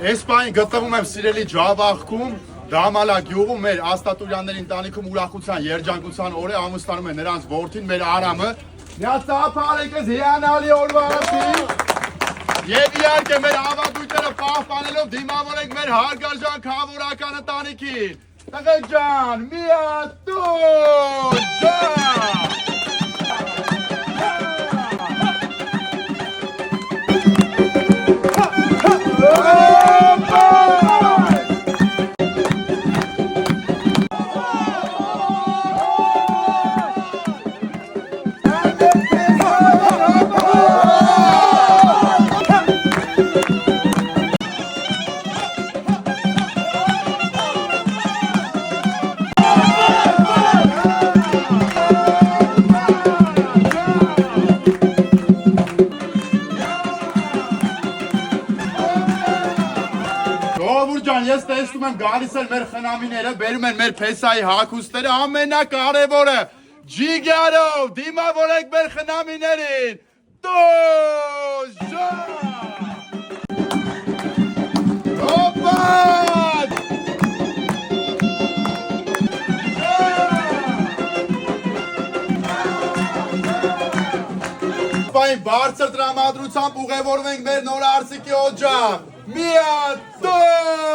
Այս պահին գտնվում եմ սիրելի Ջավախքում, Դամալա գյուղում մեր Աստատուրյանների ընտանիքում ուրախության, երջանկության օր է, ամուսնանում է նրանց որդին, մեր Արամը։ Միացապարեկս հիանալի օրվա արդի։ Եվ իհարկե մեր ավանդույթները պահպանելով դիմավորենք մեր հարգարժան քաղաքական ընտանիքին։ Տղեկ ջան, միատուն ջան։ Ես տեսնում եմ գալիս են մեր խնամիները, բերում են մեր փեսայի հագուստները, ամենակարևորը ջիգարով դիմավորենք մեր խնամիներին։ Տոժա! Հոպատ! Պայն բարձր տրամադրությամբ ուղևորվենք մեր նոր արցիկի օջախ։ Միատոժ!